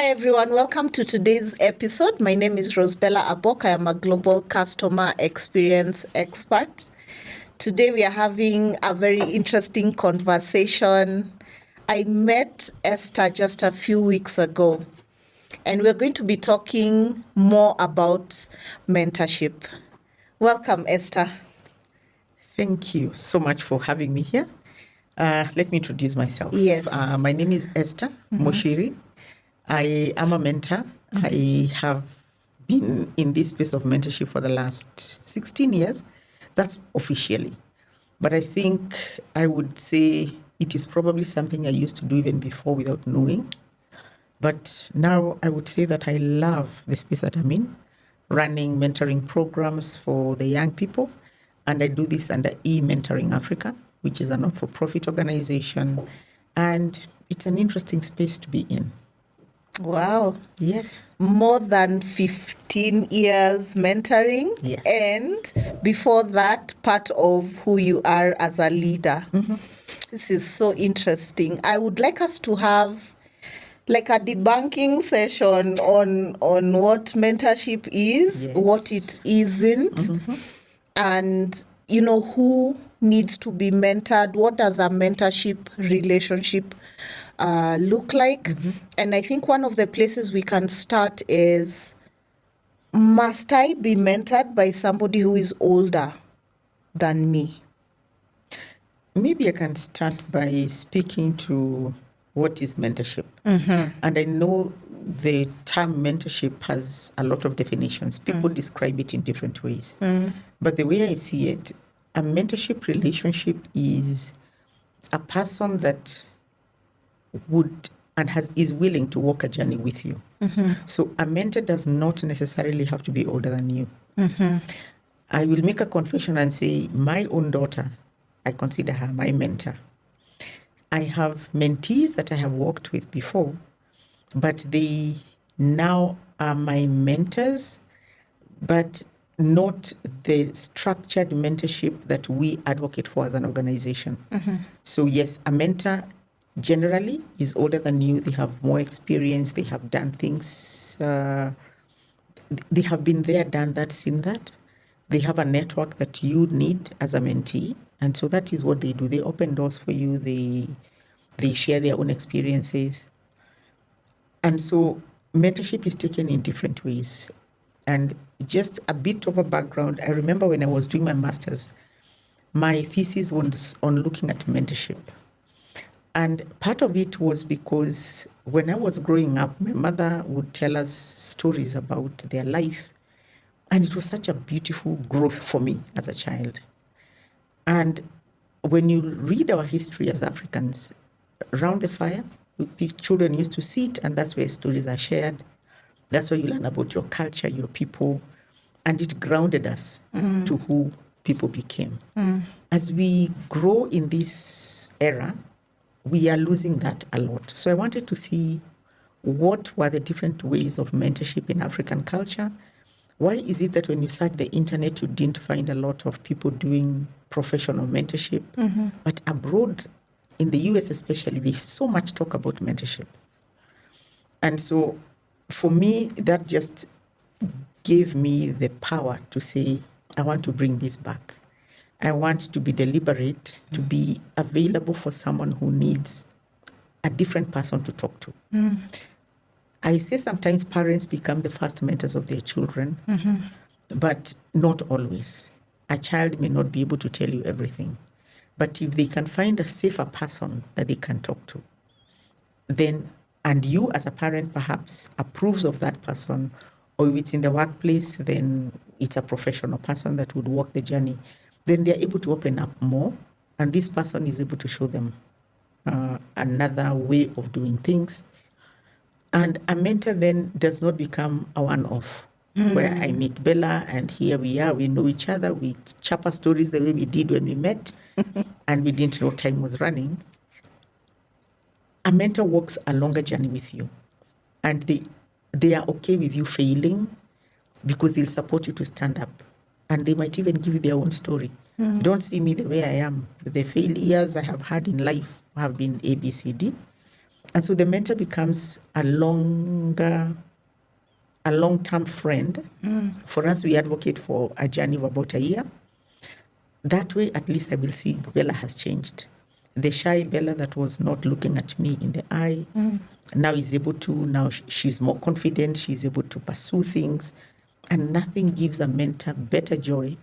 Hi everyone, welcome to today's episode. My name is Rosbella Abok. I am a global customer experience expert. Today we are having a very interesting conversation. I met Esther just a few weeks ago, and we're going to be talking more about mentorship. Welcome, Esther. Thank you so much for having me here. Let me introduce myself. Yes. My name is Esther Muchiri. I am a mentor. I have been in this space of mentorship for the last 16 years. That's officially. But I think I would say it is probably something I used to do even before without knowing. But now I would say that I love the space that I'm in, running mentoring programs for the young people. And I do this under E-Mentoring Africa, which is a not-for-profit organization. And it's an interesting space to be in. Wow. Yes. More than 15 years mentoring. Yes. And before that, part of who you are as a leader. This is so interesting. I would like us to have like a debunking session on what mentorship is, Yes. what it isn't, and who needs to be mentored. What does a mentorship relationship look like? And I think one of the places we can start is, must I be mentored by somebody who is older than me? Maybe I can start by speaking to what is mentorship. And I know the term mentorship has a lot of definitions. People describe it in different ways. But the way I see it, a mentorship relationship is a person that would and is willing to walk a journey with you. So a mentor does not necessarily have to be older than you. I will make a confession and say my own daughter, I consider her my mentor. I have mentees that I have worked with before, but they now are my mentors, but not the structured mentorship that we advocate for as an organization. So yes, a mentor generally is older than you. They have more experience. They have done things. They have been there, done that, seen that. They have a network that you need as a mentee. And so that is what they do. They open doors for you. They share their own experiences. And so mentorship is taken in different ways. And just a bit of a background, I remember when I was doing my master's, my thesis was on looking at mentorship. And part of it was because when I was growing up, my mother would tell us stories about their life. And it was such a beautiful growth for me as a child. And when you read our history as Africans, around the fire, children used to sit, and that's where stories are shared. That's where you learn about your culture, your people, and it grounded us to who people became. As we grow in this era, we are losing that a lot. So I wanted to see what were the different ways of mentorship in African culture. Why is it that when you search the internet, you didn't find a lot of people doing professional mentorship? But abroad, in the US especially, there's so much talk about mentorship. And so for me, that just gave me the power to say, I want to bring this back. I want to be deliberate, to be available for someone who needs a different person to talk to. I say sometimes parents become the first mentors of their children, but not always. A child may not be able to tell you everything. But if they can find a safer person that they can talk to, then, and you as a parent perhaps approves of that person, or if it's in the workplace, then it's a professional person that would walk the journey, then they're able to open up more, and this person is able to show them another way of doing things. And a mentor then does not become a one-off, where I meet Bella and here we are, we know each other, we chapter stories the way we did when we met, and we didn't know time was running. A mentor walks a longer journey with you, and they are okay with you failing because they'll support you to stand up, and they might even give you their own story. Don't see me the way I am. The failures I have had in life have been A, B, C, D. And so the mentor becomes a long-term friend. For us, we advocate for a journey of about a year. That way, at least I will see Bella has changed. The shy Bella that was not looking at me in the eye, now is able to, now she's more confident, she's able to pursue things. And nothing gives a mentor better joy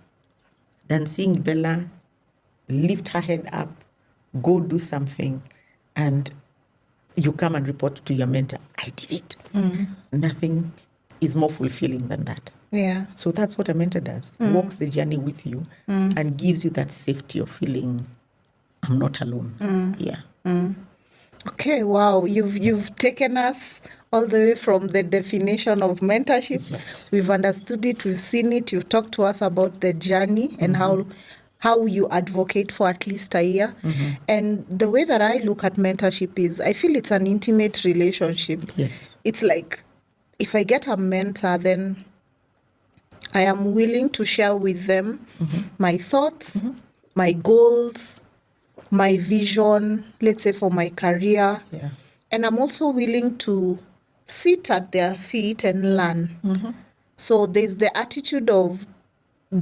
than seeing Bella lift her head up, go do something, and you come and report to your mentor, I did it. Nothing is more fulfilling than that. Yeah. So that's what a mentor does. Walks the journey with you and gives you that safety of feeling, I'm not alone. Yeah. Okay, wow. You've taken us all the way from the definition of mentorship. Yes. We've understood it, we've seen it, you've talked to us about the journey and how you advocate for at least a year. And the way that I look at mentorship is I feel it's an intimate relationship. Yes. It's like if I get a mentor, then I am willing to share with them my thoughts, my goals, my vision, let's say for my career. Yeah. And I'm also willing to sit at their feet and learn. So there's the attitude of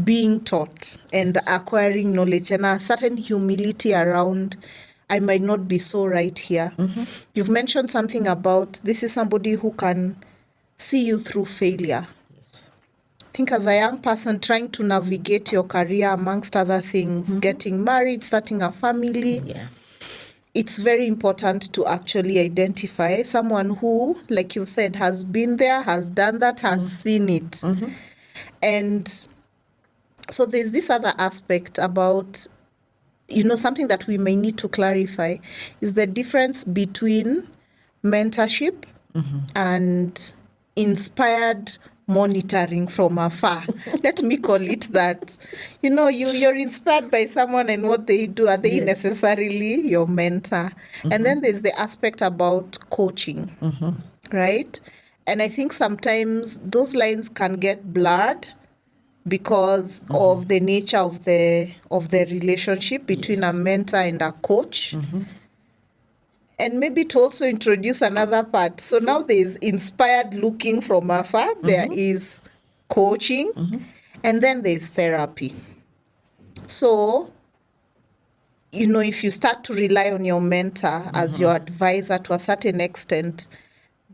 being taught and acquiring knowledge and a certain humility around I might not be so right here. You've mentioned something about this is somebody who can see you through failure. Yes. I think as a young person trying to navigate your career amongst other things, getting married, starting a family, Yeah. it's very important to actually identify someone who, like you said, has been there, has done that, has seen it. And so there's this other aspect about, something that we may need to clarify is the difference between mentorship and inspired monitoring from afar. Let me call it that. You're inspired by someone and what they do. Are they necessarily your mentor? And then there's the aspect about coaching, right? And I think sometimes those lines can get blurred because of the nature of the relationship between a mentor and a coach. And maybe to also introduce another part. So now there's inspired looking from afar, there is coaching, and then there's therapy. So, if you start to rely on your mentor as your advisor to a certain extent,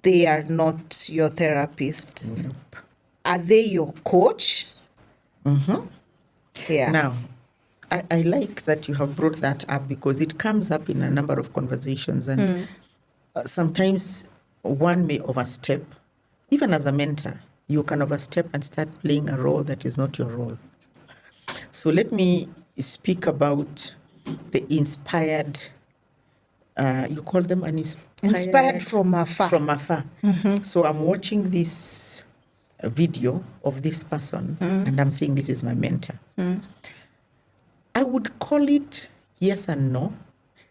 they are not your therapist. Are they your coach? Yeah. Now, I like that you have brought that up because it comes up in a number of conversations, and sometimes one may overstep. Even as a mentor, you can overstep and start playing a role that is not your role. So let me speak about the inspired, you call them an Inspired from afar. From afar. So I'm watching this video of this person and I'm saying this is my mentor. I would call it yes and no.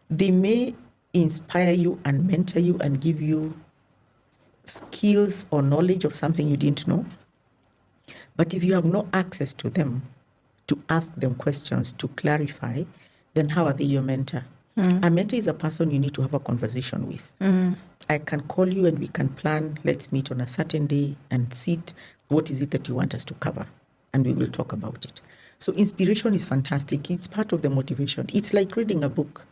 They may inspire you and mentor you and give you skills or knowledge of something you didn't know. But if you have no access to them, to ask them questions, to clarify, then how are they your mentor? A mentor is a person you need to have a conversation with. I can call you and we can plan, let's meet on a certain day and sit. What is it that you want us to cover? And we will talk about it. So inspiration is fantastic. It's part of the motivation. It's like reading a book.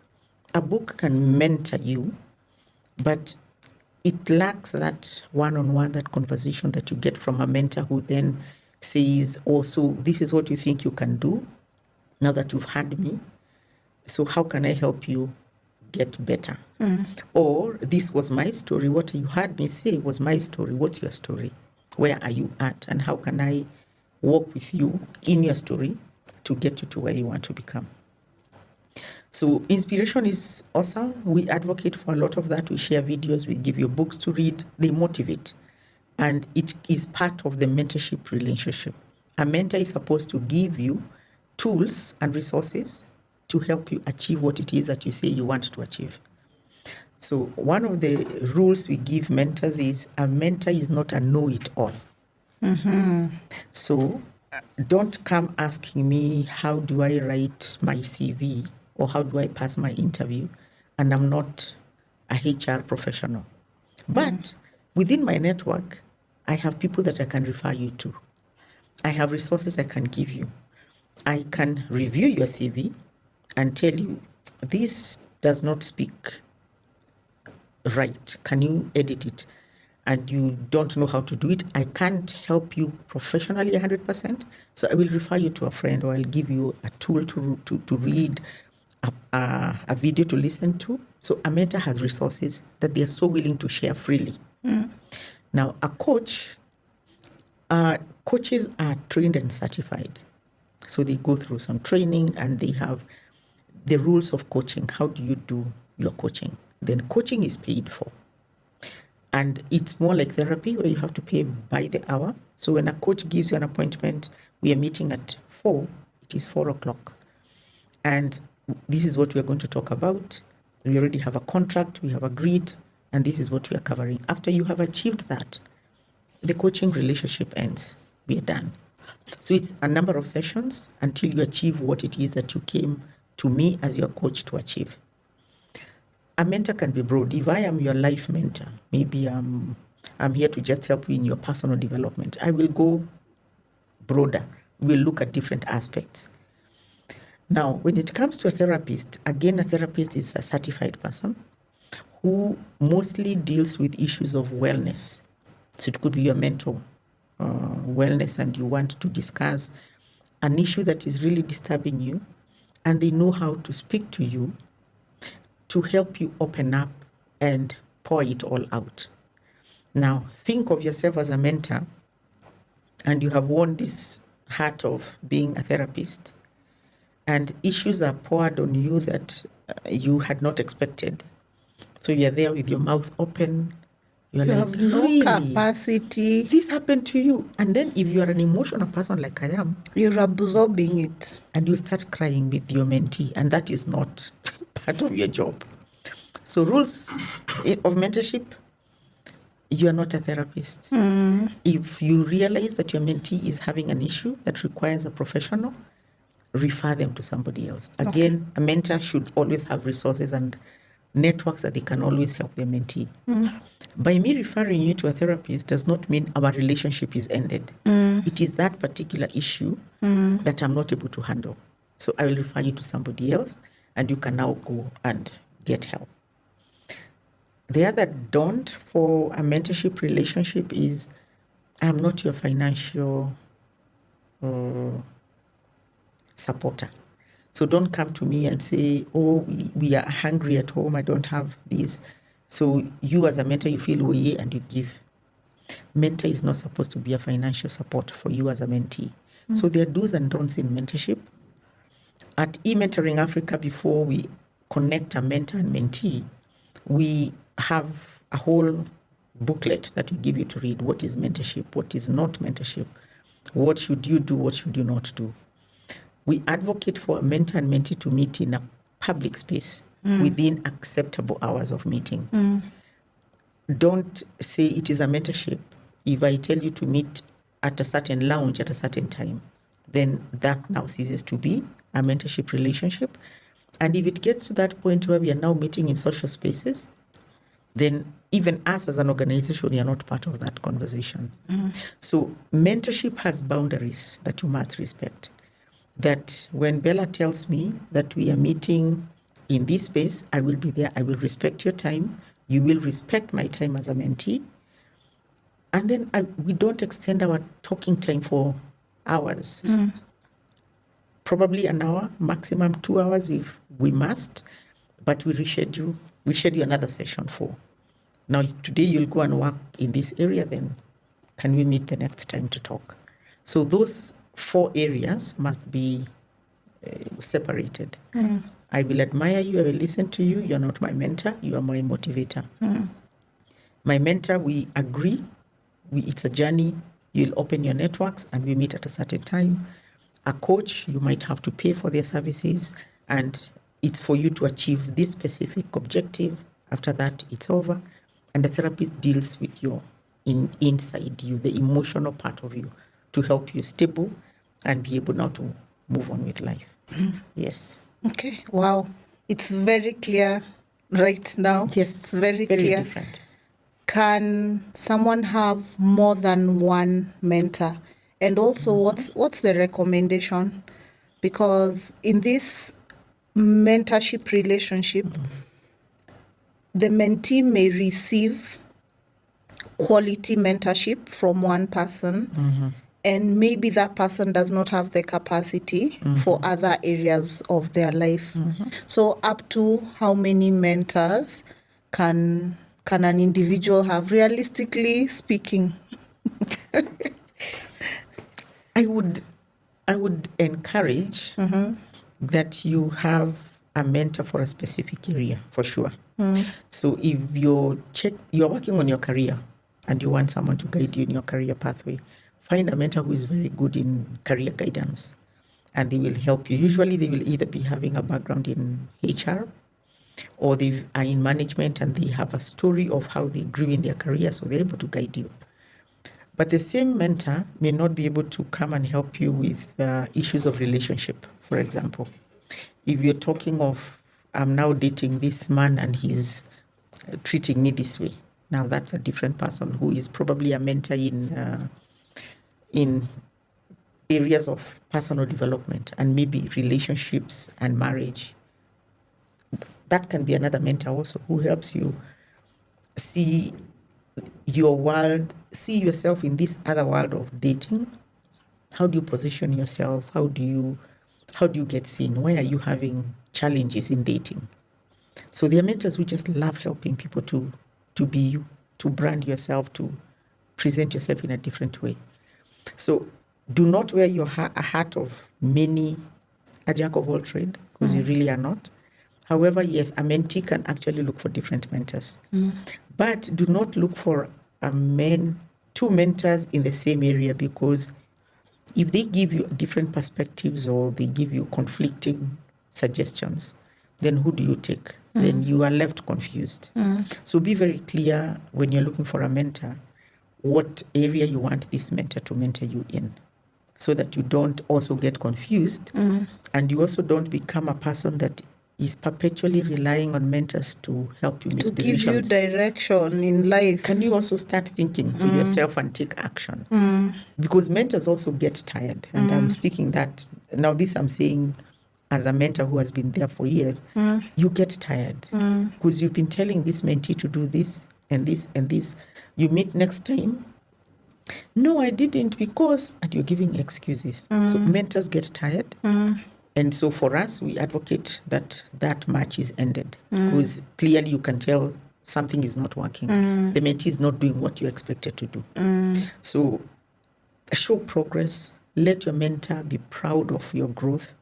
A book can mentor you, but it lacks that one-on-one, that conversation that you get from a mentor who then says, oh, so this is what you think you can do now that you've had me. So how can I help you get better? Or this was my story. What you heard me say was my story. What's your story? Where are you at? And how can I walk with you in your story to get you to where you want to become? So inspiration is awesome. We advocate for a lot of that. We share videos. We give you books to read. They motivate. And it is part of the mentorship relationship. A mentor is supposed to give you tools and resources to help you achieve what it is that you say you want to achieve. So one of the rules we give mentors is a mentor is not a know-it-all. So don't come asking me, how do I write my CV or how do I pass my interview? And I'm not a HR professional. But within my network, I have people that I can refer you to. I have resources I can give you. I can review your CV and tell you, this does not speak right. Can you edit it? And you don't know how to do it. I can't help you professionally 100%. So I will refer you to a friend, or I'll give you a tool to read, a video to listen to. So a mentor has resources that they are so willing to share freely. Now, a coach, coaches are trained and certified. So they go through some training and they have the rules of coaching. How do you do your coaching? Then coaching is paid for. And it's more like therapy, where you have to pay by the hour. So when a coach gives you an appointment, we are meeting at 4, it is 4 o'clock. And this is what we are going to talk about. We already have a contract, we have agreed, and this is what we are covering. After you have achieved that, the coaching relationship ends. We are done. So it's a number of sessions until you achieve what it is that you came to me as your coach to achieve. A mentor can be broad. If I am your life mentor, maybe I'm here to just help you in your personal development, I will go broader. We'll look at different aspects. Now, when it comes to a therapist, again, a therapist is a certified person who mostly deals with issues of wellness. So it could be your mental wellness, and you want to discuss an issue that is really disturbing you, and they know how to speak to you to help you open up and pour it all out. Now, think of yourself as a mentor, and you have worn this hat of being a therapist, and issues are poured on you that you had not expected. So you're there with your mouth open. You're You like, have no really? capacity. This happened to you. And then if you are an emotional person like I am, You're absorbing it. and you start crying with your mentee, and that is not part of your job. So rules of mentorship, you are not a therapist. If you realize that your mentee is having an issue that requires a professional, refer them to somebody else. Again, a mentor should always have resources and networks that they can always help their mentee. By me referring you to a therapist does not mean our relationship is ended. It is that particular issue that I'm not able to handle. So I will refer you to somebody else, and you can now go and get help. The other don't for a mentorship relationship is, I'm not your financial supporter. So don't come to me and say, oh, we are hungry at home, I don't have this. So you as a mentor, you feel way and you give. Mentor is not supposed to be a financial support for you as a mentee. So there are do's and don'ts in mentorship. At eMentoring Africa, before we connect a mentor and mentee, we have a whole booklet that we give you to read. What is mentorship? What is not mentorship? What should you do? What should you not do? We advocate for a mentor and mentee to meet in a public space within acceptable hours of meeting. Don't say it is a mentorship if I tell you to meet at a certain lounge at a certain time. Then that now ceases to be a mentorship relationship. And if it gets to that point where we are now meeting in social spaces, then even us as an organization, we are not part of that conversation. So mentorship has boundaries that you must respect. That when Bella tells me that we are meeting in this space, I will be there. I will respect your time. You will respect my time as a mentee. And then we don't extend our talking time for hours. Probably an hour, maximum 2 hours if we must. But we reschedule. We schedule another session for. Now, today you'll go and work in this area, then can we meet the next time to talk? So those 4 areas must be separated. I will admire you, I will listen to you. You're not my mentor, you are my motivator. My mentor, we agree, it's a journey. You'll open your networks and we meet at a certain time. A coach, you might have to pay for their services, and it's for you to achieve this specific objective. After that, it's over. And the therapist deals with your inside you, the emotional part of you, to help you stable and be able now to move on with life. Yes. Okay. Wow. It's very clear right now. Yes, It's very very clear. different. Can someone have more than one mentor? And also, what's the recommendation? Because in this mentorship relationship, the mentee may receive quality mentorship from one person, and maybe that person does not have the capacity for other areas of their life. So up to how many mentors can an individual have, realistically speaking? I would encourage that you have a mentor for a specific area, for sure. So if you're working on your career and you want someone to guide you in your career pathway, find a mentor who is very good in career guidance, and they will help you. Usually they will either be having a background in HR, or they are in management and they have a story of how they grew in their career, so they're able to guide you. But the same mentor may not be able to come and help you with issues of relationship, for example. If you're talking of, I'm now dating this man and he's treating me this way, now that's a different person who is probably a mentor in areas of personal development and maybe relationships and marriage. That can be another mentor also who helps you see your world, see yourself in this other world of dating. How do you position yourself? How do you get seen? Why are you having challenges in dating? So there are mentors who just love helping people to be you, to brand yourself, to present yourself in a different way. So do not wear your a hat of a jack of all trade, because you really are not. However, yes, a mentee can actually look for different mentors. But do not look for two mentors in the same area, because if they give you different perspectives or they give you conflicting suggestions, then who do you take? Then you are left confused. So be very clear when you're looking for a mentor, what area you want this mentor to mentor you in, so that you don't also get confused, and you also don't become a person that is perpetually relying on mentors to help you make decisions. To give you direction in life. Can you also start thinking for yourself and take action? Because mentors also get tired. And I'm speaking that, now this I'm saying as a mentor who has been there for years, you get tired. Because you've been telling this mentee to do this and this and this. You meet next time. No, I didn't because, and you're giving excuses. So mentors get tired. And so for us, we advocate that match is ended, because clearly you can tell something is not working. The mentee is not doing what you expected to do. So show progress. Let your mentor be proud of your growth,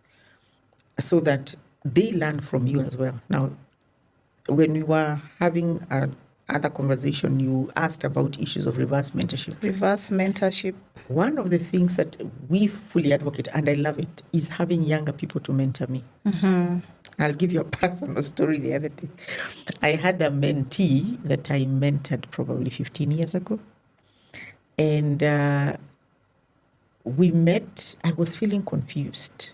so that they learn from you as well. Now, when we were having other conversation, you asked about issues of reverse mentorship. Reverse mentorship. One of the things that we fully advocate, and I love it, is having younger people to mentor me. I'll give you a personal story the other day. I had a mentee that I mentored probably 15 years ago. And we met, I was feeling confused.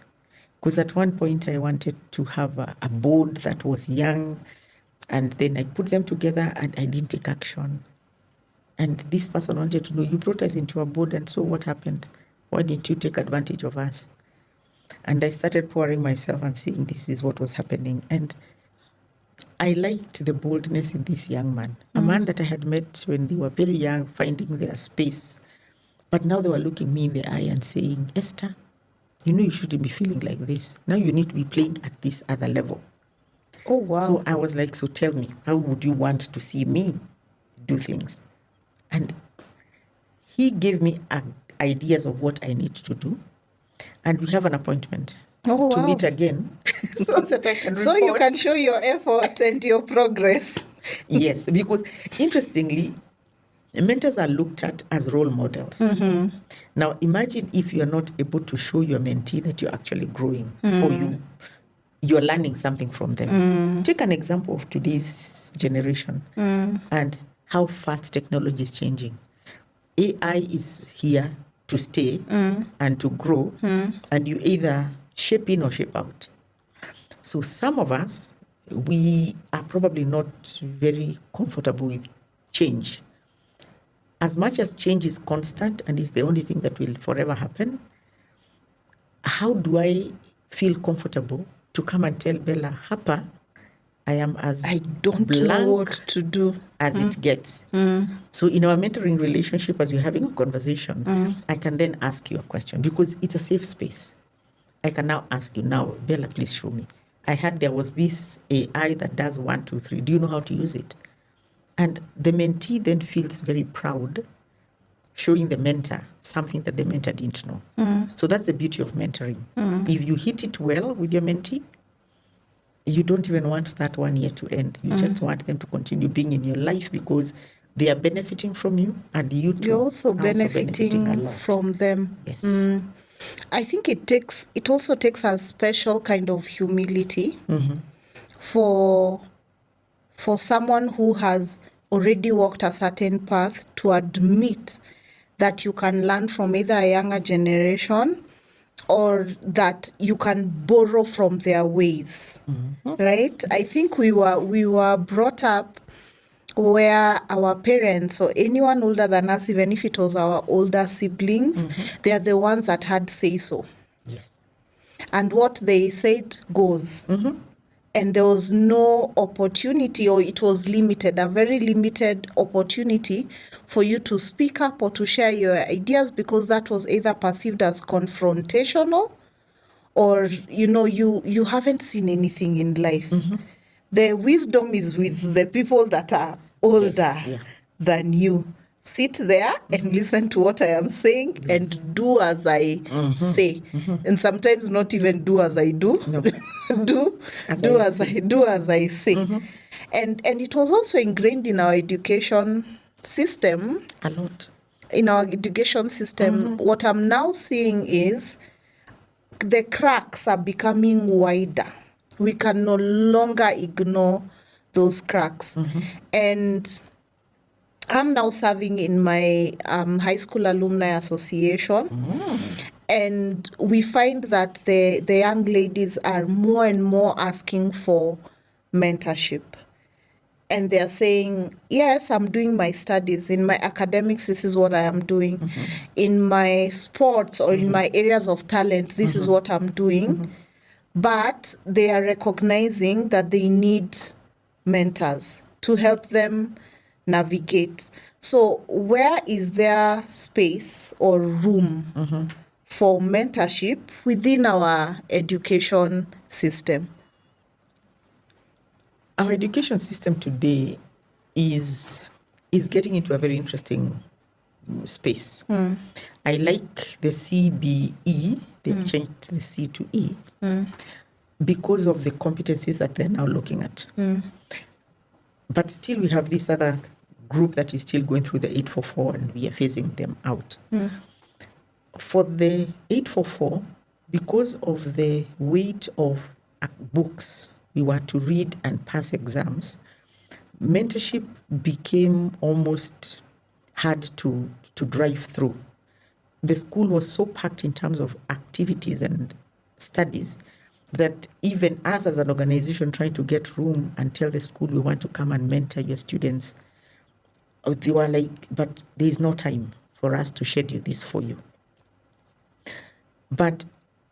Because at one point I wanted to have a board that was young, and then I put them together and I didn't take action. And this person wanted to know, you brought us into a board, and so what happened? Why didn't you take advantage of us? And I started pouring myself and seeing this is what was happening. And I liked the boldness in this young man, a man that I had met when they were very young, finding their space. But now they were looking me in the eye and saying, Esther, you know you shouldn't be feeling like this. Now you need to be playing at this other level. Oh, wow. So I was like, so tell me, how would you want to see me do things? And he gave me ideas of what I need to do. And we have an appointment to meet again so that I can report. So you can show your effort and your progress. Yes, because interestingly, mentors are looked at as role models. Now, imagine if you are not able to show your mentee that you're actually growing or you're learning something from them. Take an example of today's generation and how fast technology is changing. AI is here to stay and to grow, and you either shape in or shape out. So some of us, we are probably not very comfortable with change. As much as change is constant and is the only thing that will forever happen, how do I feel comfortable to come and tell Bella, Hapa, I am as I don't blank know what to do as it gets. So in our mentoring relationship, as we're having a conversation, I can then ask you a question because it's a safe space. I can now ask you, now, Bella, please show me. I heard there was this AI that does 1, 2, 3. Do you know how to use it? And the mentee then feels very proud showing the mentor something that the mentor didn't know. So that's the beauty of mentoring. If you hit it well with your mentee, you don't even want that 1 year to end. You just want them to continue being in your life because they are benefiting from you and you too You're also are also benefiting a benefiting lot. from them. Yes. I think it also takes a special kind of humility for someone who has already walked a certain path to admit that you can learn from either a younger generation or that you can borrow from their ways. Right? I think we were brought up where our parents or anyone older than us, even if it was our older siblings, they are the ones that had say so. Yes. And what they said goes. And there was no opportunity, or it was limited, a very limited opportunity for you to speak up or to share your ideas because that was either perceived as confrontational or, you haven't seen anything in life. The wisdom is with the people that are older than you. Sit there and listen to what I am saying and do as I say. And sometimes not even do as I do. No. do as I say. And it was also ingrained in our education system. A lot. In our education system, what I'm now seeing is the cracks are becoming wider. We can no longer ignore those cracks. And I'm now serving in my high school alumni association. And we find that the young ladies are more and more asking for mentorship. And they're saying, yes, I'm doing my studies. In my academics, this is what I am doing. In my sports or in my areas of talent, this is what I'm doing. But they are recognizing that they need mentors to help them navigate. So where is there space or room for mentorship within our education system? Our education system today is getting into a very interesting space. I like the CBE, they've changed the C to E, because of the competencies that they're now looking at. But still we have this other group that is still going through the 844 and we are phasing them out. For the 844, because of the weight of books we were to read and pass exams, mentorship became almost hard to drive through. The school was so packed in terms of activities and studies that even us as an organization trying to get room and tell the school we want to come and mentor your students, they were like, but there is no time for us to schedule this for you. But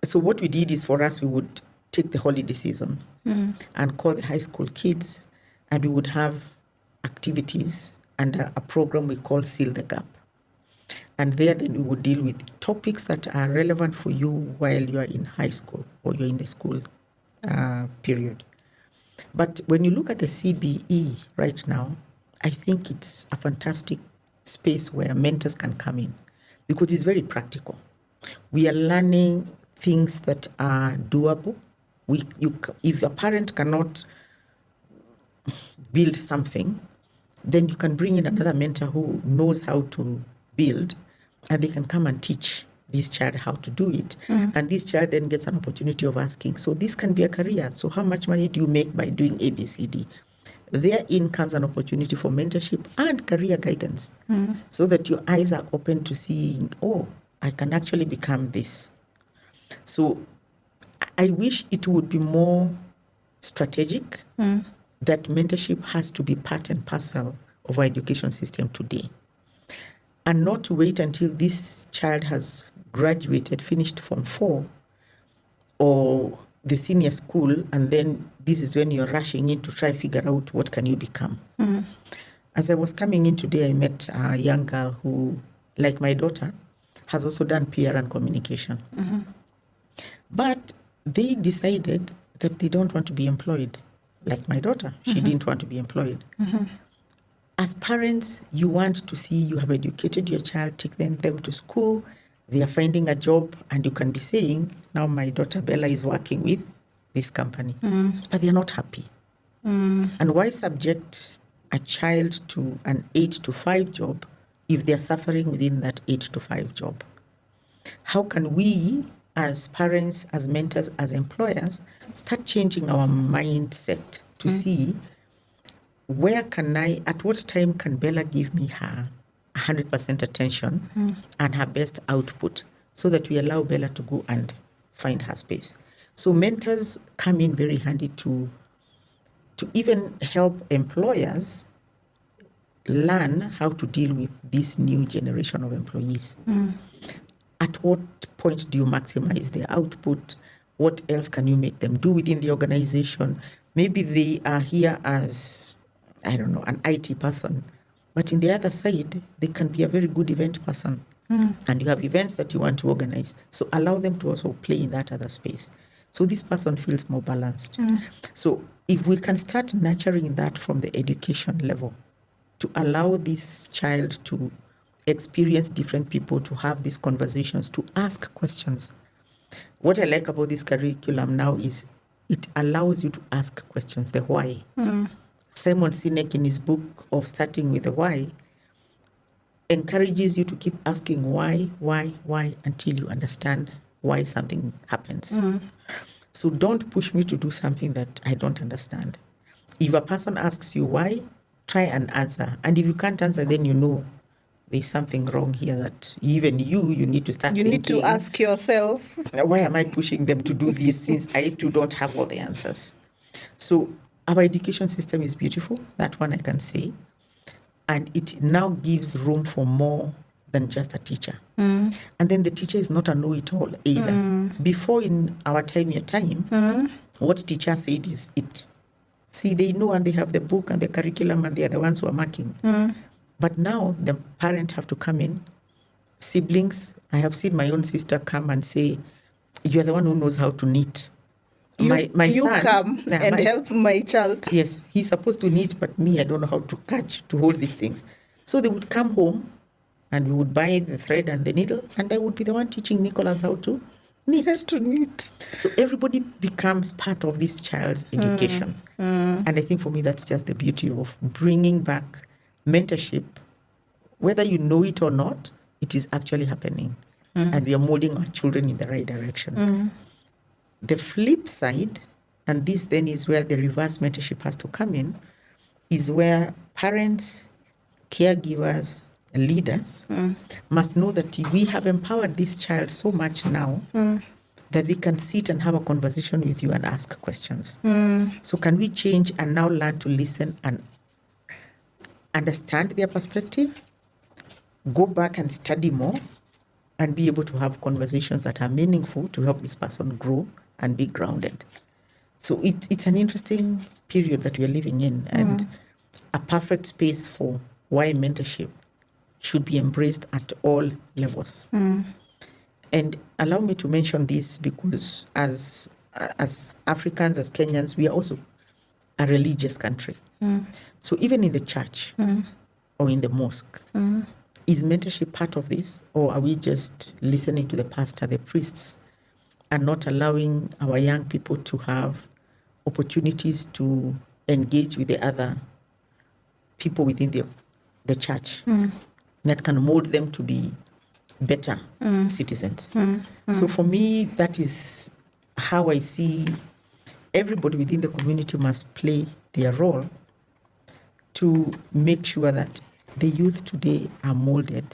so what we did is, for us, we would take the holiday season and call the high school kids, and we would have activities under a program we call Seal the Gap. And there then we would deal with topics that are relevant for you while you are in high school or you're in the school period. But when you look at the CBE right now, I think it's a fantastic space where mentors can come in because it's very practical. We are learning things that are doable. If a parent cannot build something, then you can bring in another mentor who knows how to build, and they can come and teach this child how to do it. And this child then gets an opportunity of asking, so this can be a career. So how much money do you make by doing ABCD? Therein comes an opportunity for mentorship and career guidance, so that your eyes are open to seeing, oh, I can actually become this. So I wish it would be more strategic, that mentorship has to be part and parcel of our education system today. And not to wait until this child has graduated, finished Form 4 or the senior school, and then this is when you're rushing in to try to figure out what can you become. As I was coming in today, I met a young girl who, like my daughter, has also done PR and communication. But they decided that they don't want to be employed. Like my daughter, she didn't want to be employed. As parents, you want to see you have educated your child, take them to school, they are finding a job, and you can be saying, now my daughter Bella is working with this company. But they are not happy. And why subject a child to an 8 to 5 job if they are suffering within that 8 to 5 job? How can we, as parents, as mentors, as employers, start changing our mindset to see where can I, at what time can Bella give me her 100% attention and her best output, so that we allow Bella to go and find her space. So mentors come in very handy to even help employers learn how to deal with this new generation of employees. At what point do you maximize their output? What else can you make them do within the organization? Maybe they are here as, I don't know, an IT person, but in the other side, they can be a very good event person. And you have events that you want to organize. So allow them to also play in that other space. So this person feels more balanced. So if we can start nurturing that from the education level, to allow this child to experience different people, to have these conversations, to ask questions. What I like about this curriculum now is it allows you to ask questions, the why. Simon Sinek, in his book of Starting with the Why, encourages you to keep asking why, until you understand why something happens. So don't push me to do something that I don't understand. If a person asks you why, try and answer. And if you can't answer, then you know there's something wrong here, that even you need to start thinking. You need to ask yourself, why am I pushing them to do this, since I too don't have all the answers? So our education system is beautiful, that one I can say. And it now gives room for more than just a teacher. And then the teacher is not a know-it-all either. Before, in our time, what teacher said is it. See, they know, and they have the book and the curriculum, and they are the ones who are marking. But now the parent have to come in. Siblings, I have seen my own sister come and say, you're the one who knows how to knit. My you son, come and help my child. Yes, he's supposed to knit, but me, I don't know how to hold these things. So they would come home, and we would buy the thread and the needle, and I would be the one teaching Nicholas how to knit. So everybody becomes part of this child's education. And I think for me, that's just the beauty of bringing back mentorship. Whether you know it or not, it is actually happening. And we are molding our children in the right direction. The flip side, and this then is where the reverse mentorship has to come in, is where parents, caregivers, leaders must know that we have empowered this child so much now that they can sit and have a conversation with you and ask questions. So can we change and now learn to listen and understand their perspective, go back and study more, and be able to have conversations that are meaningful to help this person grow and be grounded. So it's an interesting period that we are living in, and a perfect space for why mentorship should be embraced at all levels. And allow me to mention this because as Africans, as Kenyans, we are also a religious country. So even in the church or in the mosque, is mentorship part of this, or are we just listening to the pastor, the priests, and not allowing our young people to have opportunities to engage with the other people within the church that can mold them to be better citizens? So for me, that is how I see everybody within the community must play their role to make sure that the youth today are molded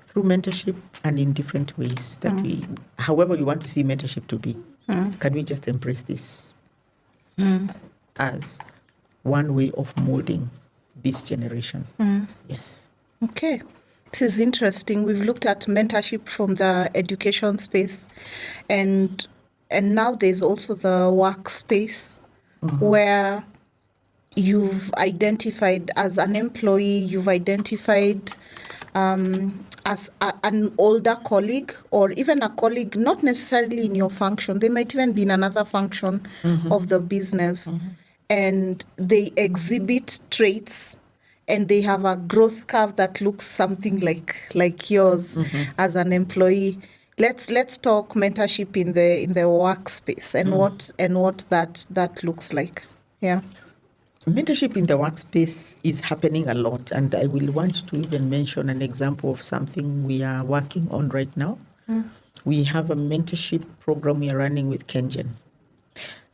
through mentorship and in different ways that we, however you want to see mentorship to be, can we just embrace this? as one way of molding this generation. Yes. Okay. This is interesting. We've looked at mentorship from the education space, and now there's also the workspace where you've identified as an employee, you've identified as an older colleague or even a colleague, not necessarily in your function. They might even be in another function of the business, and they exhibit traits and they have a growth curve that looks something like yours as an employee. Let's talk mentorship in the workspace and what that looks like. Yeah. Mentorship in the workspace is happening a lot, and I will want to even mention an example of something we are working on right now. We have a mentorship program we are running with Kengen.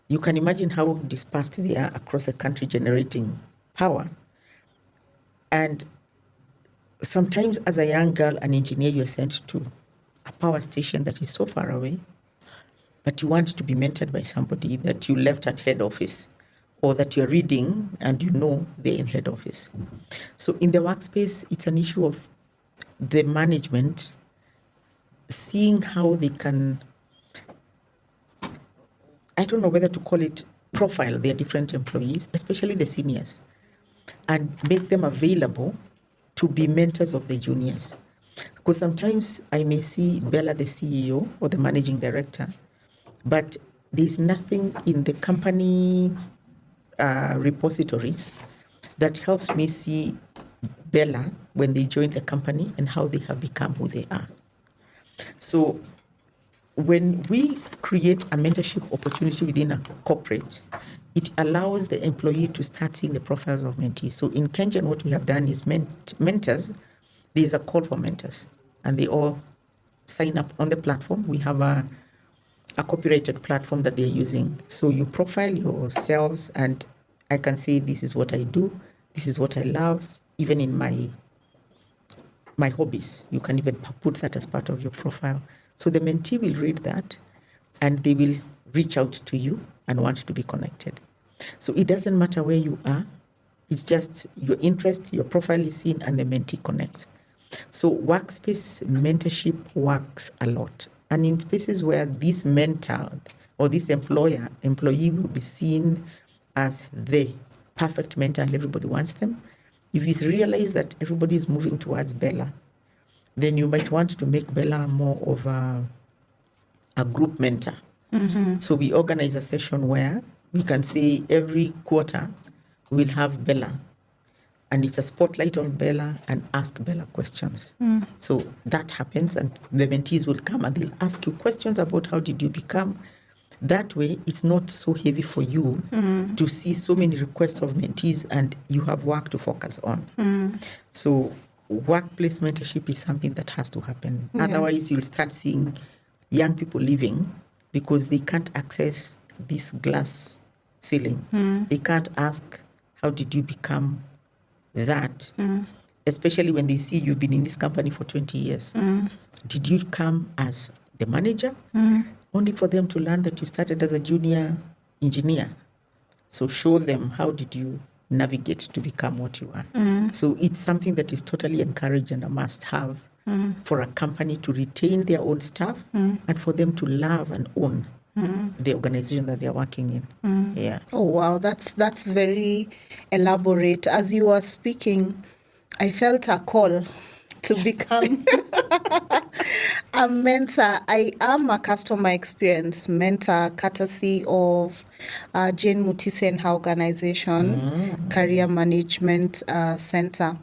You can imagine how dispersed they are across the country generating power. And sometimes as a young girl, an engineer, you're sent to a power station that is so far away, but you want to be mentored by somebody that you left at head office or that you're reading and you know they're in head office. So in the workspace, it's an issue of the management seeing how they can, I don't know whether to call it profile their different employees, especially the seniors, and make them available to be mentors of the juniors. Because sometimes I may see Bella, the CEO or the managing director, but there's nothing in the company repositories that helps me see Bella when they join the company and how they have become who they are. So when we create a mentorship opportunity within a corporate, it allows the employee to start seeing the profiles of mentees. So in Kengen, what we have done is mentors, there's a call for mentors, and they all sign up on the platform. We have a copyrighted platform that they're using. So you profile yourselves, and I can say, this is what I do, this is what I love, even in my hobbies. You can even put that as part of your profile. So the mentee will read that, and they will reach out to you and want to be connected. So it doesn't matter where you are. It's just your interest, your profile is seen, and the mentee connects. So workspace mentorship works a lot. And in spaces where this mentor or this employee will be seen as the perfect mentor and everybody wants them, if you realize that everybody is moving towards Bella, then you might want to make Bella more of a group mentor. So we organize a session where we can say every quarter we'll have Bella, and it's a spotlight on Bella and ask Bella questions. So that happens, and the mentees will come and they'll ask you questions about how did you become. That way, it's not so heavy for you to see so many requests of mentees, and you have work to focus on. So workplace mentorship is something that has to happen. Yeah. Otherwise, you'll start seeing young people leaving because they can't access this glass ceiling. They can't ask, how did you become that? Especially when they see you've been in this company for 20 years. Did you come as the manager? Only for them to learn that you started as a junior engineer. So show them, how did you navigate to become what you are? So it's something that is totally encouraged and a must-have for a company to retain their own staff and for them to love and own the organization that they're working in. Yeah. Oh, wow. That's very elaborate. As you were speaking, I felt a call to become a mentor. I am a customer experience mentor, courtesy of Jane Mutisi and her organization, Career Management Center.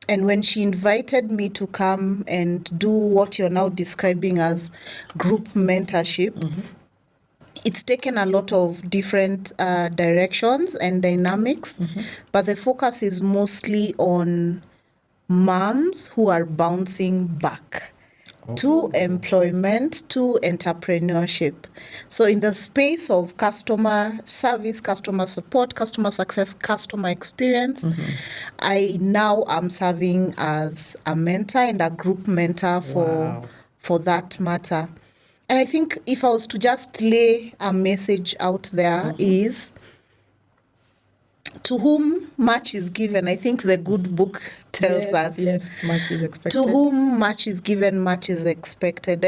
And when she invited me to come and do what you're now describing as group mentorship, it's taken a lot of different directions and dynamics, but the focus is mostly on moms who are bouncing back to employment, to entrepreneurship. So in the space of customer service, customer support, customer success, customer experience, I now am serving as a mentor and a group mentor for that matter. And I think if I was to just lay a message out there is To whom much is given, I think the good book tells us. Yes, much is expected. To whom much is given, much is expected.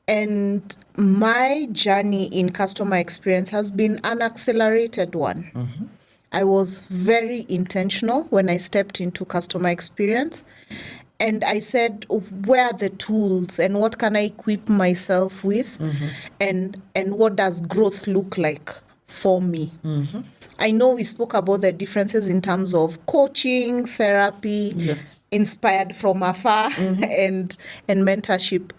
And my journey in customer experience has been an accelerated one. Mm-hmm. I was very intentional when I stepped into customer experience. And I said, where are the tools and what can I equip myself with? Mm-hmm. And what does growth look like for me? Mm-hmm. I know we spoke about the differences in terms of coaching, therapy, Yeah. inspired from afar, and mentorship.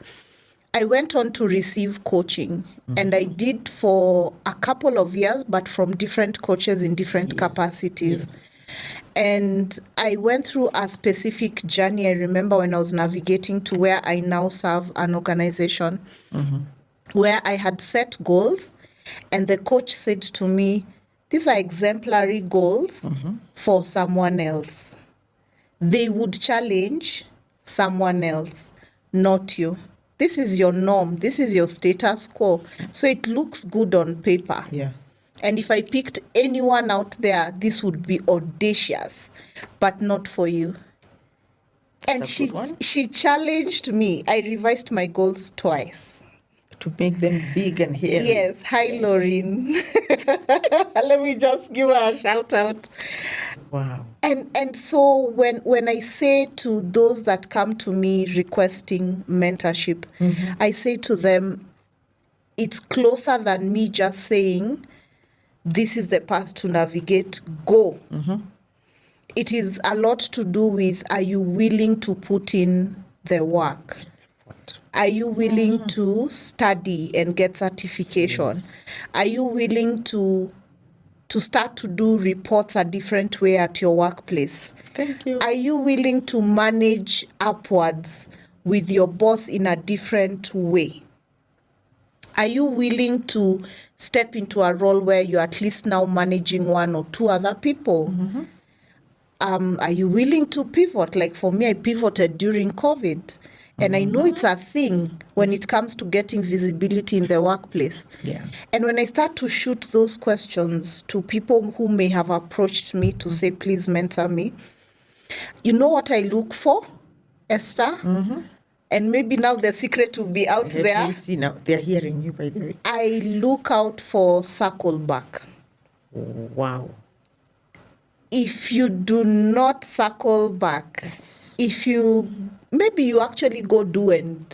I went on to receive coaching, and I did for a couple of years, but from different coaches in different capacities. Yes. And I went through a specific journey. I remember when I was navigating to where I now serve an organization where I had set goals, and the coach said to me, these are exemplary goals for someone else. They would challenge someone else, not you. This is your norm. This is your status quo. So it looks good on paper. Yeah. And if I picked anyone out there, this would be audacious, but not for you. And That's a good one. she challenged me. I revised my goals twice. To make them big and hairy. Yes. Hi, Lauren. Let me just give her a shout out. Wow. And so when I say to those that come to me requesting mentorship, I say to them, it's closer than me just saying, this is the path to navigate, go. It is a lot to do with, are you willing to put in the work? Are you willing to study and get certification? Yes. Are you willing to start to do reports a different way at your workplace? Thank you. Are you willing to manage upwards with your boss in a different way? Are you willing to step into a role where you're at least now managing one or two other people? Are you willing to pivot? Like for me, I pivoted during COVID. And I know it's a thing when it comes to getting visibility in the workplace. Yeah. And when I start to shoot those questions to people who may have approached me to say, please mentor me, you know what I look for, Esther? And maybe now the secret will be out Let there. me see now. They're hearing you, by the way. I look out for circle back. Wow. If you do not circle back, Yes. if you, maybe you actually go do and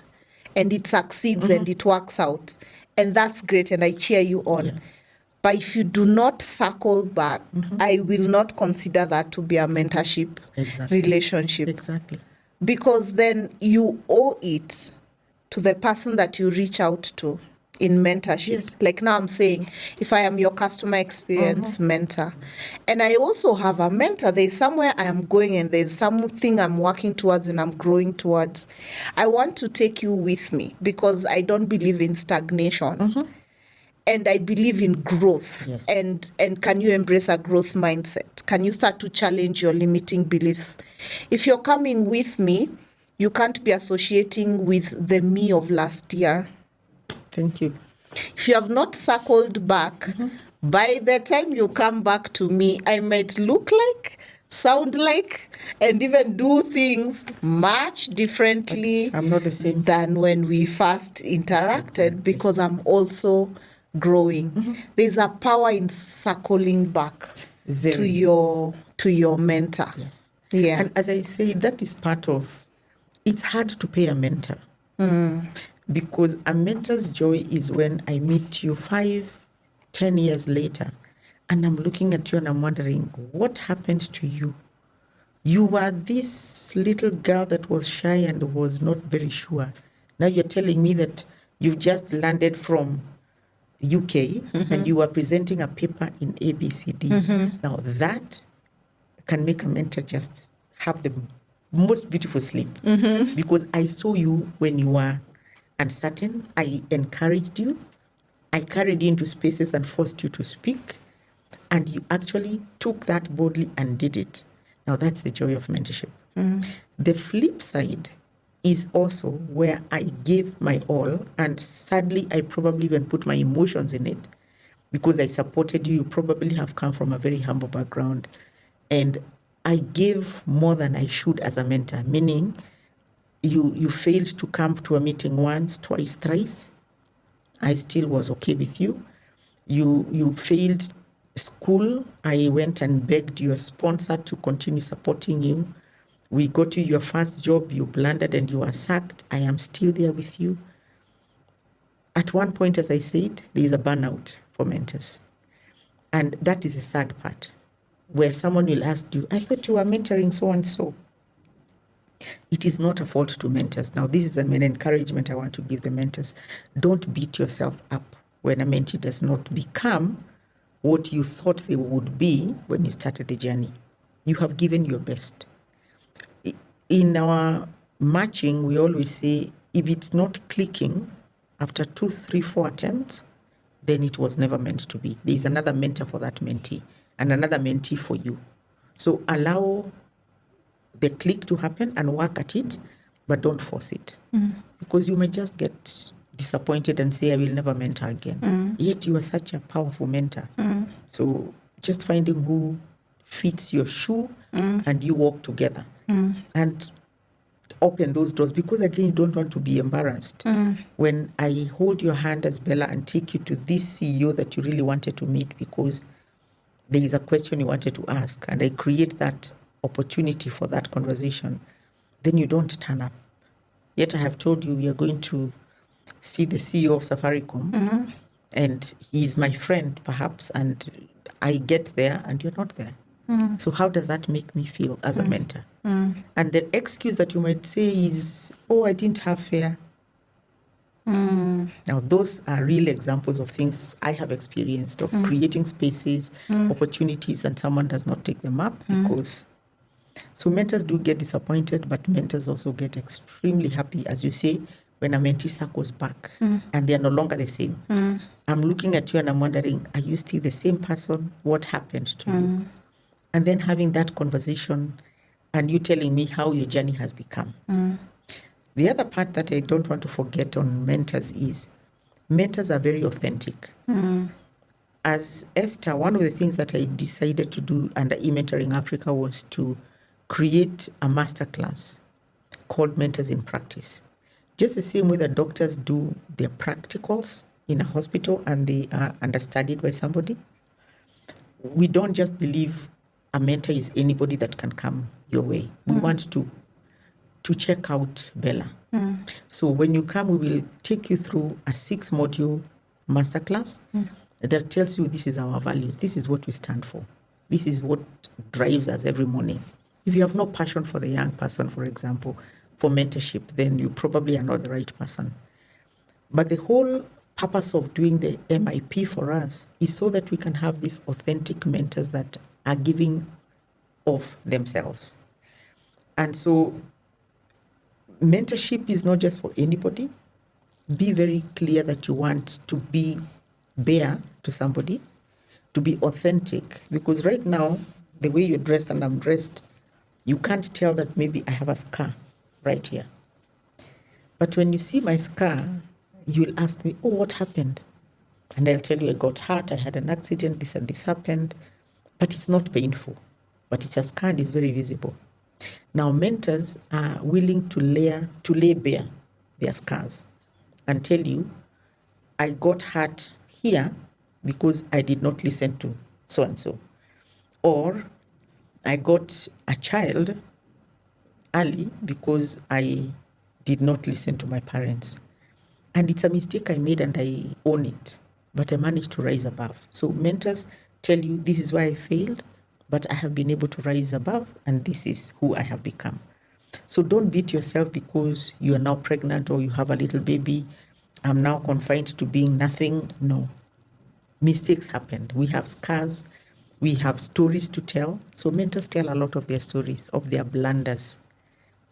it succeeds and it works out, and that's great, and I cheer you on. Yeah. But if you do not circle back, I will not consider that to be a mentorship relationship. Exactly. Because then you owe it to the person that you reach out to in mentorship. Yes. Like now I'm saying, if I am your customer experience mentor, and I also have a mentor, there's somewhere I am going and there's something I'm working towards and I'm growing towards, I want to take you with me because I don't believe in stagnation. And I believe in growth. Yes. And can you embrace a growth mindset? Can you start to challenge your limiting beliefs? If you're coming with me, you can't be associating with the me of last year. Thank you. If you have not circled back, by the time you come back to me, I might look like, sound like, and even do things much differently But I'm not the same. than when we first interacted because I'm also growing. There's a power in circling back Very. to your mentor. Yes. Yeah. And as I say, that is part of, it's hard to pay a mentor. Because a mentor's joy is when I meet you 5-10 years later and I'm looking at you and I'm wondering, what happened to you? You were this little girl that was shy and was not very sure. Now you're telling me that you've just landed from UK and you were presenting a paper in ABCD. Now that can make a mentor just have the most beautiful sleep because I saw you when you were uncertain. I encouraged you. I carried you into spaces and forced you to speak. And you actually took that boldly and did it. Now that's the joy of mentorship. The flip side is also where I gave my all, and sadly, I probably even put my emotions in it. because I supported you. You probably have come from a very humble background. And I gave more than I should as a mentor, meaning you failed to come to a meeting once, twice, thrice. I still was okay with you. You failed school. I went and begged your sponsor to continue supporting you. We got you your first job. You blundered and you were sacked. I am still there with you. At one point, as I said, there is a burnout for mentors. And that is the sad part, where someone will ask you, I thought you were mentoring so-and-so. It is not a fault to mentors. Now, this is an encouragement I want to give the mentors. Don't beat yourself up when a mentee does not become what you thought they would be when you started the journey. You have given your best. In our matching, we always say, if it's not clicking after 2, 3, 4 attempts, then it was never meant to be. There is another mentor for that mentee and another mentee for you. So allow the click to happen and work at it, but don't force it. Because you may just get disappointed and say, I will never mentor again. Yet you are such a powerful mentor. So just finding who fits your shoe and you walk together and open those doors, because again, you don't want to be embarrassed. When I hold your hand as Bella and take you to this CEO that you really wanted to meet because there is a question you wanted to ask, and I create that opportunity for that conversation, then you don't turn up. Yet I have told you we are going to see the CEO of Safaricom, and he's my friend perhaps, and I get there and you're not there. So how does that make me feel as a mentor? And the excuse that you might say is, oh, I didn't have fare. Now, those are real examples of things I have experienced, of creating spaces, opportunities, and someone does not take them up because... So mentors do get disappointed, but mentors also get extremely happy, as you say, when a mentee circles back and they are no longer the same. I'm looking at you and I'm wondering, are you still the same person? What happened to you? And then having that conversation and you telling me how your journey has become. The other part that I don't want to forget on mentors is mentors are very authentic. As Esther, one of the things that I decided to do under eMentoring Africa was to create a masterclass called Mentors in Practice. Just the same way that doctors do their practicals in a hospital and they are understudied by somebody. We don't just believe a mentor is anybody that can come your way. We want to check out Bella. So when you come, we will take you through a 6-module masterclass that tells you this is our values. This is what we stand for. This is what drives us every morning. If you have no passion for the young person, for example, for mentorship, then you probably are not the right person. But the whole purpose of doing the MIP for us is so that we can have these authentic mentors that are giving of themselves. And so mentorship is not just for anybody. Be very clear that you want to be bare to somebody, to be authentic, because right now, the way you're dressed and I'm dressed, you can't tell that maybe I have a scar right here. But when you see my scar, you'll ask me, oh, what happened? And I'll tell you, I got hurt, I had an accident, this and this happened. But it's not painful, but it's a scar and it's very visible. Now, mentors are willing to lay bare their scars and tell you, I got hurt here because I did not listen to so-and-so. Or I got a child early because I did not listen to my parents. And it's a mistake I made and I own it, but I managed to rise above. So mentors tell you, this is why I failed, but I have been able to rise above and this is who I have become. So don't beat yourself because you are now pregnant or you have a little baby. I'm now confined to being nothing. No. Mistakes happened. We have scars. We have stories to tell. So mentors tell a lot of their stories, of their blunders.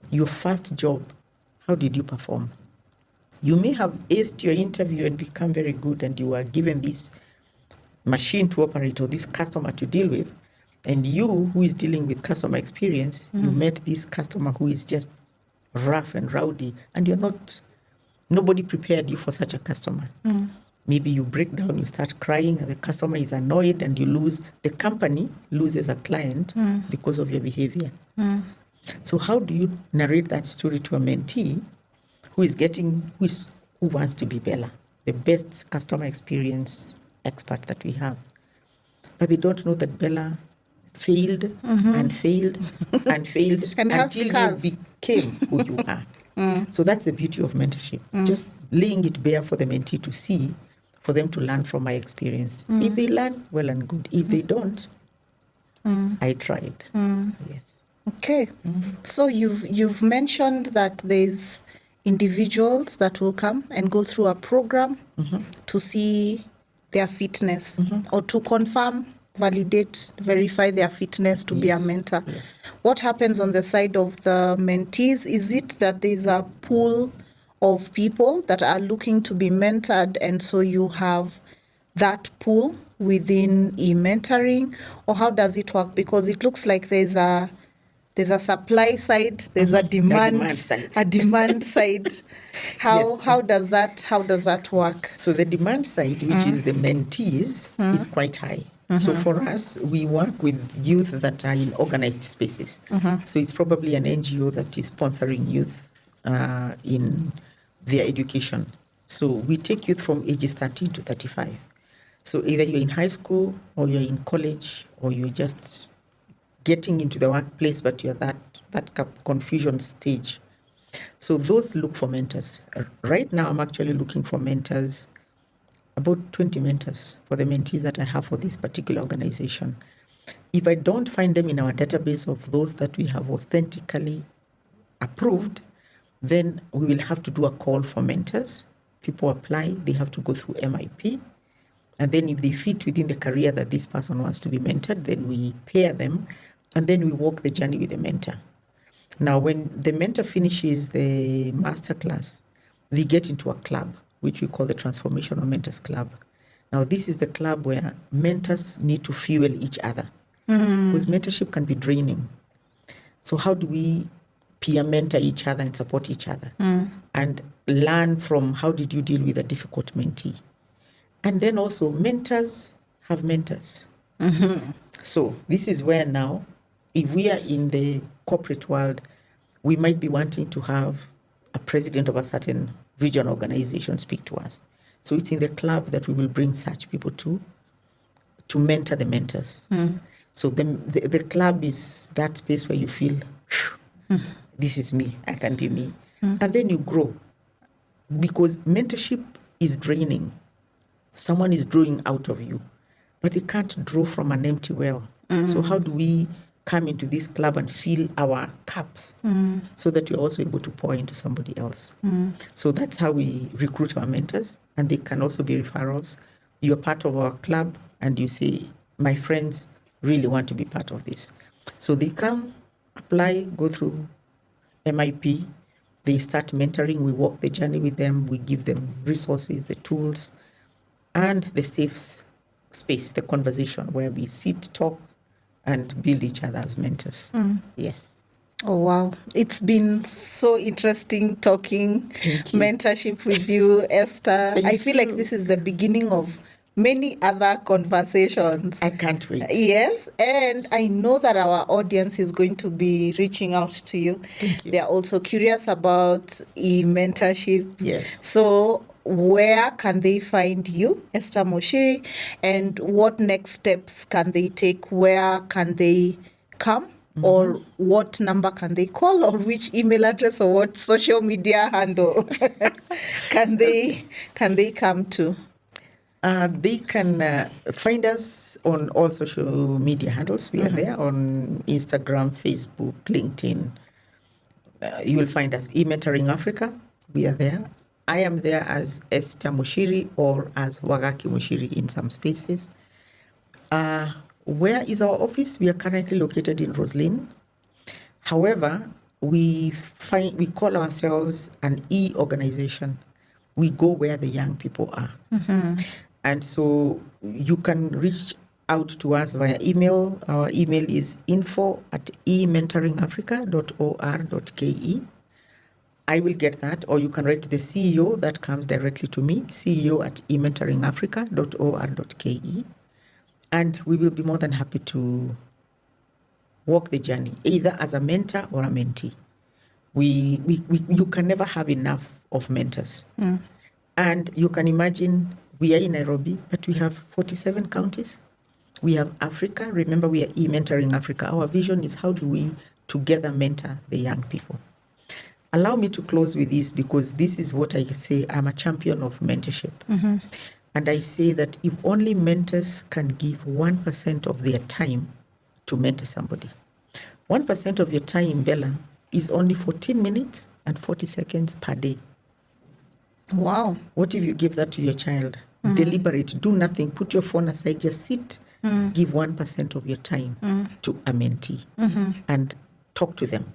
Your first job, how did you perform? You may have aced your interview and become very good and you were given this machine to operate or this customer to deal with. And you, who is dealing with customer experience, you met this customer who is just rough and rowdy and nobody prepared you for such a customer. maybe you break down, you start crying, and the customer is annoyed, and the company loses a client because of your behavior. So how do you narrate that story to a mentee who wants to be Bella, the best customer experience expert that we have? But they don't know that Bella failed and failed and failed And has until scars. you became who you are. So that's the beauty of mentorship. Just laying it bare for the mentee to see, for them to learn from my experience. If they learn, well and good. If they don't, I tried. Yes. Okay. So you've mentioned that there's individuals that will come and go through a program to see their fitness or to confirm, validate, verify their fitness to be a Yes, mentor. yes. What happens on the side of the mentees? Is it that there's a pool of people that are looking to be mentored, and so you have that pool within e-mentoring, or how does it work? Because it looks like there's a supply side, there's a demand side. a demand side. Yes. How does that work? So the demand side, which is the mentees, is quite high. So for us, we work with youth that are in organized spaces. So it's probably an NGO that is sponsoring youth in their education. So we take youth from ages 13 to 35. So either you're in high school, or you're in college, or you're just getting into the workplace, but you're that confusion stage. So those look for mentors. Right now, I'm actually looking for mentors, about 20 mentors for the mentees that I have for this particular organization. If I don't find them in our database of those that we have authentically approved, then we will have to do a call for mentors. People apply, they have to go through MIP. And then if they fit within the career that this person wants to be mentored, then we pair them, and then we walk the journey with the mentor. Now, when the mentor finishes the masterclass, they get into a club, which we call the Transformational Mentors Club. Now, this is the club where mentors need to fuel each other, because mentorship can be draining. So how do we peer mentor each other and support each other and learn from how did you deal with a difficult mentee? And then also mentors have mentors. So this is where now, if we are in the corporate world, we might be wanting to have a president of a certain regional organization speak to us. So it's in the club that we will bring such people to mentor the mentors. So the club is that space where you feel, this is me, I can be me. And then you grow, because mentorship is draining. Someone is drawing out of you, but they can't draw from an empty well. So how do we come into this club and fill our cups so that we're also able to pour into somebody else? So that's how we recruit our mentors, and they can also be referrals. You're part of our club and you say, my friends really want to be part of this. So they come, apply, go through MIP, they start mentoring, we walk the journey with them, we give them resources, the tools, and the safe space, the conversation where we sit, talk, and build each other as mentors. Yes. Oh, wow. It's been so interesting talking Thank you. mentorship with you, Esther. Thank I feel you. like this is the beginning of many other conversations. I can't wait. Yes, and I know that our audience is going to be reaching out to you. Thank you. They are also curious about e-mentorship. Yes. So where can they find you, Esther Muchiri, and what next steps can they take? Where can they come? Or what number can they call, or which email address, or what social media handle can they come to? They can find us on all social media handles. We are there on Instagram, Facebook, LinkedIn. You will find us eMentoring Africa. We are there. I am there as Esther Muchiri or as Wagaki Muchiri in some spaces. Where is our office? We are currently located in Roslyn. However, we call ourselves an e-organization. We go where the young people are. And so you can reach out to us via email. Our email is info@ementoringafrica.or.ke. I will get that, or you can write to the CEO. That comes directly to me, ceo@ementoringafrica.or.ke. And we will be more than happy to walk the journey, either as a mentor or a mentee. You can never have enough of mentors. And you can imagine we are in Nairobi, but we have 47 counties. We have Africa. Remember, we are e-mentoring Africa. Our vision is how do we together mentor the young people. Allow me to close with this, because this is what I say. I'm a champion of mentorship. And I say that if only mentors can give 1% of their time to mentor somebody. 1% of your time, Bella, is only 14 minutes and 40 seconds per day. Wow. What if you give that to your child? Deliberate, do nothing, put your phone aside, just sit, give 1% of your time to a mentee and talk to them.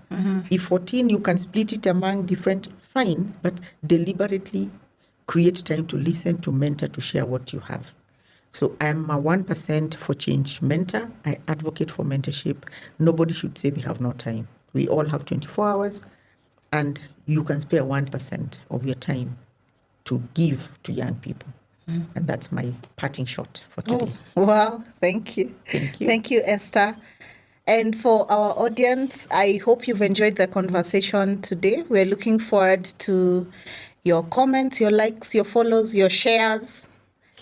If 14, you can split it among different, fine, but deliberately create time to listen, to mentor, to share what you have. So I'm a 1% for change mentor. I advocate for mentorship. Nobody should say they have no time. We all have 24 hours, and you can spare 1% of your time to give to young people. And that's my parting shot for today. Oh, wow. Thank you. Thank you. Thank you, Esther. And for our audience, I hope you've enjoyed the conversation today. We're looking forward to your comments, your likes, your follows, your shares.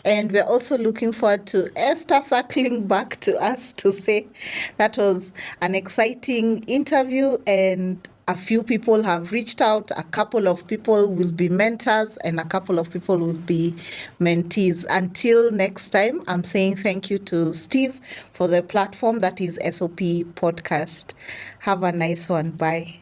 And we're also looking forward to Esther circling back to us to say that was an exciting interview, and a few people have reached out. A couple of people will be mentors and a couple of people will be mentees. Until next time, I'm saying thank you to Steve for the platform that is SOP Podcast. Have a nice one. Bye.